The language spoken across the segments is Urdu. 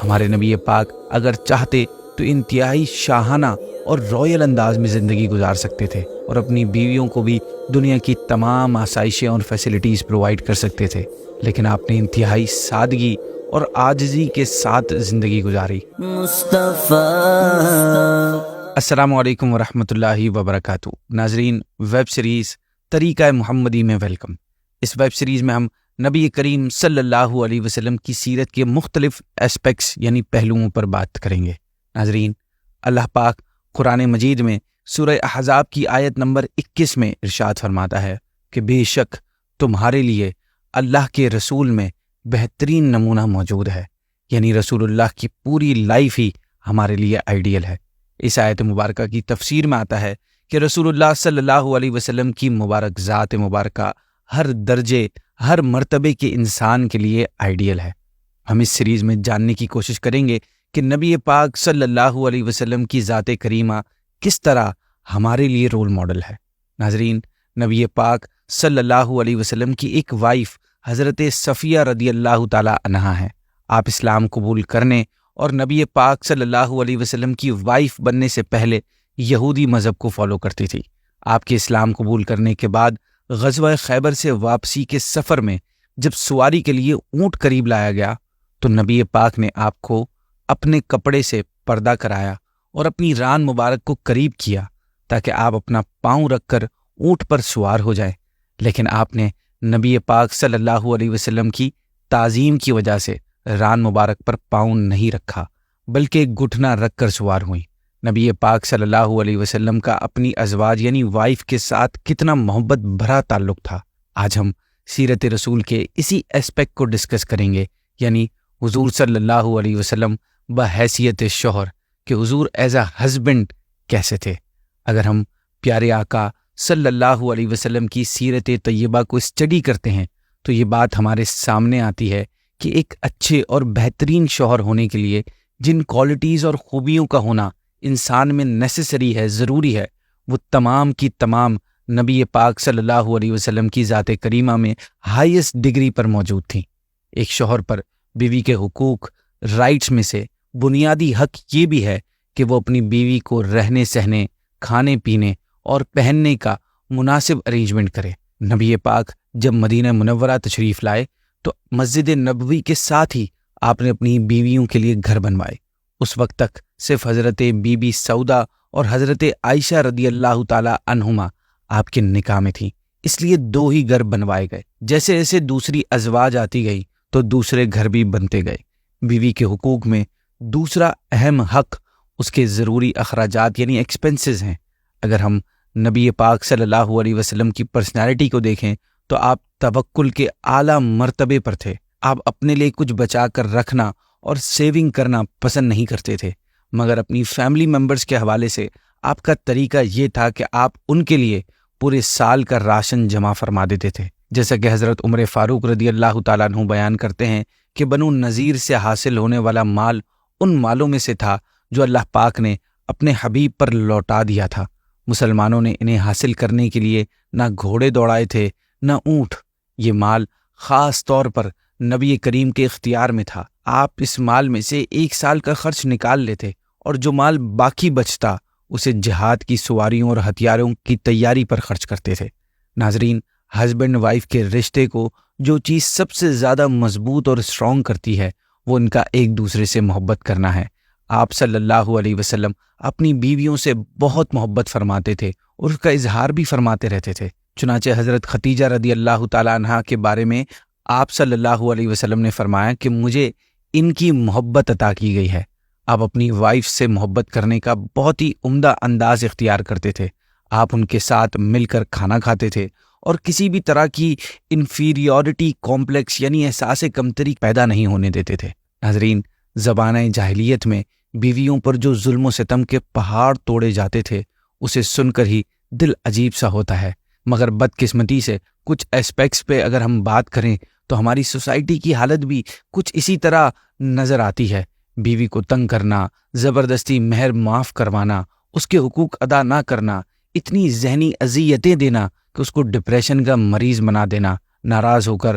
ہمارے نبی پاک اگر چاہتے تو انتہائی شاہانہ اور رائل انداز میں زندگی گزار سکتے تھے اور اپنی بیویوں کو بھی دنیا کی تمام آسائشیں اور فیسلٹیز پرووائڈ کر سکتے تھے، لیکن آپ نے انتہائی سادگی اور عاجزی کے ساتھ زندگی گزاری۔ السلام علیکم ورحمۃ اللہ وبرکاتہ۔ ناظرین، ویب سیریز طریقہ محمدی میں ویلکم۔ اس ویب سیریز میں ہم نبی کریم صلی اللہ علیہ وسلم کی سیرت کے مختلف اسپیکٹس یعنی پہلوؤں پر بات کریں گے۔ ناظرین، اللہ پاک قرآن مجید میں سورہ احزاب کی آیت نمبر 21 میں ارشاد فرماتا ہے کہ بے شک تمہارے لیے اللہ کے رسول میں بہترین نمونہ موجود ہے، یعنی رسول اللہ کی پوری لائف ہی ہمارے لیے آئیڈیل ہے۔ اس آیت مبارکہ کی تفسیر میں آتا ہے کہ رسول اللہ صلی اللہ علیہ وسلم کی مبارک ذات مبارکہ ہر درجے، ہر مرتبے کے انسان کے لیے آئیڈیل ہے۔ ہم اس سیریز میں جاننے کی کوشش کریں گے کہ نبی پاک صلی اللہ علیہ وسلم کی ذات کریمہ کس طرح ہمارے لیے رول ماڈل ہے۔ ناظرین، نبی پاک صلی اللہ علیہ وسلم کی ایک وائف حضرت صفیہ رضی اللہ تعالی عنہا ہے۔ آپ اسلام قبول کرنے اور نبی پاک صلی اللہ علیہ وسلم کی وائف بننے سے پہلے یہودی مذہب کو فالو کرتی تھی۔ آپ کے اسلام قبول کرنے کے بعد غزوہ خیبر سے واپسی کے سفر میں جب سواری کے لیے اونٹ قریب لایا گیا تو نبی پاک نے آپ کو اپنے کپڑے سے پردہ کرایا اور اپنی ران مبارک کو قریب کیا تاکہ آپ اپنا پاؤں رکھ کر اونٹ پر سوار ہو جائیں، لیکن آپ نے نبی پاک صلی اللہ علیہ وسلم کی تعظیم کی وجہ سے ران مبارک پر پاؤں نہیں رکھا بلکہ گھٹنا رکھ کر سوار ہوئیں۔ نبی پاک صلی اللہ علیہ وسلم کا اپنی ازواج یعنی وائف کے ساتھ کتنا محبت بھرا تعلق تھا۔ آج ہم سیرت رسول کے اسی اسپیکٹ کو ڈسکس کریں گے، یعنی حضور صلی اللہ علیہ وسلم بحیثیت شوہر کہ حضور ایز اے ہسبینڈ کیسے تھے۔ اگر ہم پیارے آقا صلی اللہ علیہ وسلم کی سیرت طیبہ کو اسٹڈی کرتے ہیں تو یہ بات ہمارے سامنے آتی ہے کہ ایک اچھے اور بہترین شوہر ہونے کے لیے جن کوالٹیز اور خوبیوں کا ہونا انسان میں نیسیسری ہے، ضروری ہے، وہ تمام کی تمام نبی پاک صلی اللہ علیہ وسلم کی ذات کریمہ میں ہائیسٹ ڈگری پر موجود تھیں۔ ایک شوہر پر بیوی کے حقوق، رائٹس میں سے بنیادی حق یہ بھی ہے کہ وہ اپنی بیوی کو رہنے سہنے، کھانے پینے اور پہننے کا مناسب ارینجمنٹ کرے۔ نبی پاک جب مدینہ منورہ تشریف لائے تو مسجد نبوی کے ساتھ ہی آپ نے اپنی بیویوں کے لیے گھر بنوائے۔ اس وقت تک صرف حضرت بی بی سودا اور حضرت عائشہ رضی اللہ تعالی عنہما آپ کے نکاح میں تھیں، اس لیے 2 ہی گھر بنوائے گئے۔ جیسے جیسے دوسری ازواج آتی گئی تو دوسرے گھر بھی بنتے گئے۔ بیوی کے حقوق میں دوسرا اہم حق اس کے ضروری اخراجات یعنی ایکسپنسز ہیں۔ اگر ہم نبی پاک صلی اللہ علیہ وسلم کی پرسنالٹی کو دیکھیں تو آپ توکل کے اعلیٰ مرتبے پر تھے۔ آپ اپنے لیے کچھ بچا کر رکھنا اور سیونگ کرنا پسند نہیں کرتے تھے، مگر اپنی فیملی ممبرز کے حوالے سے آپ کا طریقہ یہ تھا کہ آپ ان کے لیے پورے سال کا راشن جمع فرما دیتے تھے۔ جیسا کہ حضرت عمر فاروق رضی اللہ تعالیٰ عنہ بیان کرتے ہیں کہ بنو نذیر سے حاصل ہونے والا مال ان مالوں میں سے تھا جو اللہ پاک نے اپنے حبیب پر لوٹا دیا تھا۔ مسلمانوں نے انہیں حاصل کرنے کے لیے نہ گھوڑے دوڑائے تھے نہ اونٹ۔ یہ مال خاص طور پر نبی کریم کے اختیار میں تھا۔ آپ اس مال میں سے 1 سال کا خرچ نکال لیتے اور جو مال باقی بچتا اسے جہاد کی سواریوں اور ہتھیاروں کی تیاری پر خرچ کرتے تھے۔ ناظرین، ہسبینڈ وائف کے رشتے کو جو چیز سب سے زیادہ مضبوط اور اسٹرانگ کرتی ہے وہ ان کا ایک دوسرے سے محبت کرنا ہے۔ آپ صلی اللہ علیہ وسلم اپنی بیویوں سے بہت محبت فرماتے تھے اور اس کا اظہار بھی فرماتے رہتے تھے۔ چنانچہ حضرت ختیجہ رضی اللہ تعالی عنہا کے بارے میں آپ صلی اللہ علیہ وسلم نے فرمایا کہ مجھے ان کی محبت عطا کی گئی ہے۔ آپ اپنی وائف سے محبت کرنے کا بہت ہی عمدہ انداز اختیار کرتے تھے۔ آپ ان کے ساتھ مل کر کھانا کھاتے تھے اور کسی بھی طرح کی انفیریورٹی کمپلیکس یعنی احساس کمتری پیدا نہیں ہونے دیتے تھے۔ ناظرین، زمانہ جاہلیت میں بیویوں پر جو ظلم و ستم کے پہاڑ توڑے جاتے تھے اسے سن کر ہی دل عجیب سا ہوتا ہے، مگر بدقسمتی سے کچھ اسپیکٹس پہ اگر ہم بات کریں تو ہماری سوسائٹی کی حالت بھی کچھ اسی طرح نظر آتی ہے۔ بیوی کو تنگ کرنا، زبردستی مہر معاف کروانا، اس کے حقوق ادا نہ کرنا، اتنی ذہنی اذیتیں دینا کہ اس کو ڈپریشن کا مریض بنا دینا، ناراض ہو کر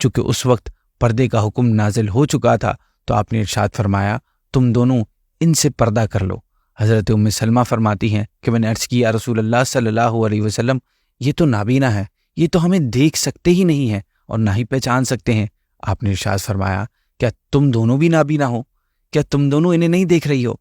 چونکہ اس وقت پردے کا حکم نازل ہو چکا تھا تو آپ نے ارشاد فرمایا تم دونوں ان سے پردہ کر لو۔ حضرت ام سلمہ فرماتی ہیں کہ میں نے عرض کیا رسول اللہ صلی اللہ علیہ وسلم یہ تو نابینا ہے، یہ تو ہمیں دیکھ سکتے ہی نہیں ہیں اور نہ ہی پہچان سکتے ہیں۔ آپ نے ارشاد فرمایا کیا تم دونوں بھی نابینا ہو؟ کیا تم دونوں انہیں نہیں دیکھ رہی ہو؟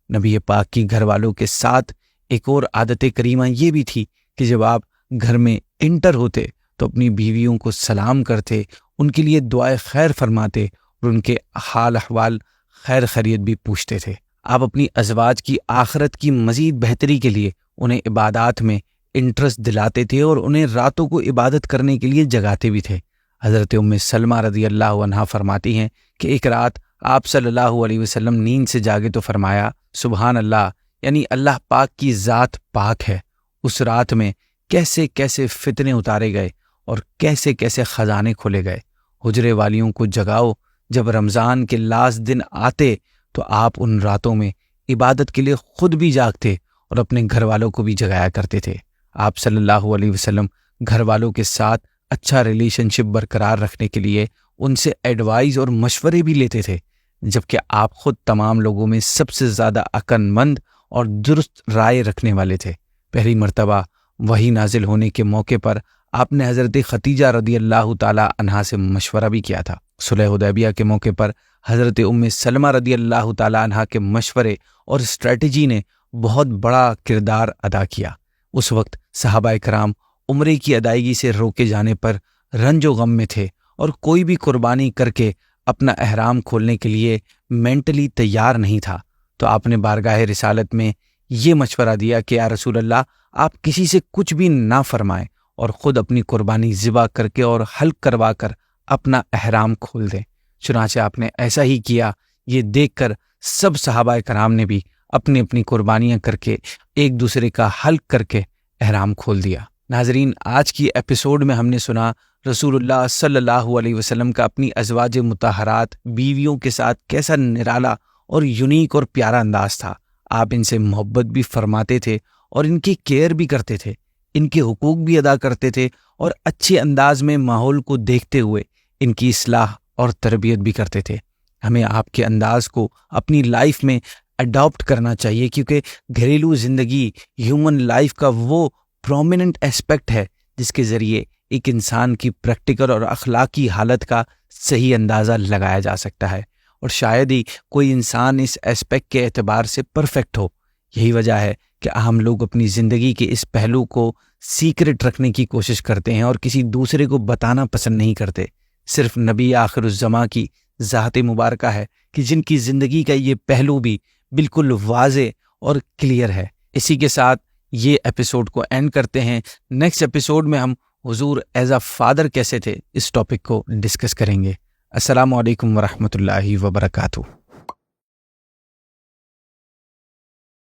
نبی پاک کی گھر والوں کے ساتھ ایک اور عادت کریمہ یہ بھی تھی کہ جب آپ گھر میں انٹر ہوتے تو اپنی بیویوں کو سلام کرتے، ان کے لیے دعائے خیر فرماتے اور ان کے حال احوال خیر خیریت بھی پوچھتے تھے۔ آپ اپنی ازواج کی آخرت کی مزید بہتری کے لیے انہیں عبادات میں انٹرسٹ دلاتے تھے اور انہیں راتوں کو عبادت کرنے کے لیے جگاتے بھی تھے۔ حضرت ام سلمہ رضی اللہ عنہا فرماتی ہیں کہ ایک رات آپ صلی اللہ علیہ وسلم نیند سے جاگے تو فرمایا سبحان اللہ، یعنی اللہ پاک کی ذات پاک ہے۔ اس رات میں کیسے کیسے فتنے اتارے گئے اور کیسے کیسے خزانے کھولے گئے۔ حجرے والیوں کو جگاؤ، جب رمضان کے لاسٹ دن آتے تو آپ ان راتوں میں عبادت کے لیے خود بھی جاگتے اور اپنے گھر والوں کو بھی جگایا کرتے تھے۔ آپ صلی اللہ علیہ وسلم گھر والوں کے ساتھ اچھا ریلیشن شپ برقرار رکھنے کے لیے ان سے ایڈوائز اور مشورے بھی لیتے تھے، جبکہ آپ خود تمام لوگوں میں سب سے زیادہ عقل مند اور درست رائے رکھنے والے تھے۔ پہلی مرتبہ وحی نازل ہونے کے موقع پر آپ نے حضرت خدیجہ رضی اللہ تعالی عنہا سے مشورہ بھی کیا تھا۔ صلح حدیبیہ کے موقع پر حضرت ام سلمہ رضی اللہ تعالی عنہا کے مشورے اور اسٹریٹجی نے بہت بڑا کردار ادا کیا۔ اس وقت صحابہ کرام عمرے کی ادائیگی سے روکے جانے پر رنج و غم میں تھے اور کوئی بھی قربانی کر کے اپنا احرام کھولنے کے لیے مینٹلی تیار نہیں تھا، تو آپ نے بارگاہ رسالت میں یہ مشورہ دیا کہ یا رسول اللہ آپ کسی سے کچھ بھی نہ فرمائیں اور خود اپنی قربانی ذبح کر کے اور حلق کروا کر اپنا احرام کھول دیں۔ چنانچہ آپ نے ایسا ہی کیا۔ یہ دیکھ کر سب صحابہ کرام نے بھی اپنی اپنی قربانیاں کر کے ایک دوسرے کا حلق کر کے احرام کھول دیا۔ ناظرین، آج کی ایپیسوڈ میں ہم نے سنا رسول اللہ صلی اللہ علیہ وسلم کا اپنی ازواج مطہرات بیویوں کے ساتھ کیسا نرالا اور یونیک اور پیارا انداز تھا۔ آپ ان سے محبت بھی فرماتے تھے اور ان کی کیئر بھی کرتے تھے، ان کے حقوق بھی ادا کرتے تھے اور اچھے انداز میں ماحول کو دیکھتے ہوئے ان کی اصلاح اور تربیت بھی کرتے تھے۔ ہمیں آپ کے انداز کو اپنی لائف میں اڈاپٹ کرنا چاہیے، کیونکہ گھریلو زندگی ہیومن لائف کا وہ پرومیننٹ ایسپیکٹ ہے جس کے ذریعے ایک انسان کی پریکٹیکل اور اخلاقی حالت کا صحیح اندازہ لگایا جا سکتا ہے، اور شاید ہی کوئی انسان اس ایسپیکٹ کے اعتبار سے پرفیکٹ ہو۔ یہی وجہ ہے کہ ہم لوگ اپنی زندگی کے اس پہلو کو سیکرٹ رکھنے کی کوشش کرتے ہیں اور کسی دوسرے کو بتانا پسند نہیں کرتے۔ صرف نبی آخر الزماں کی ذات مبارکہ ہے کہ جن کی زندگی کا یہ پہلو بھی بالکل واضح اور کلیئر ہے۔ اسی کے ساتھ یہ ایپیسوڈ کو اینڈ کرتے ہیں۔ نیکسٹ ایپیسوڈ میں ہم حضور ایز اے فادر کیسے تھے اس ٹاپک کو ڈسکس کریں گے۔ السلام علیکم ورحمۃ اللہ وبرکاتہ۔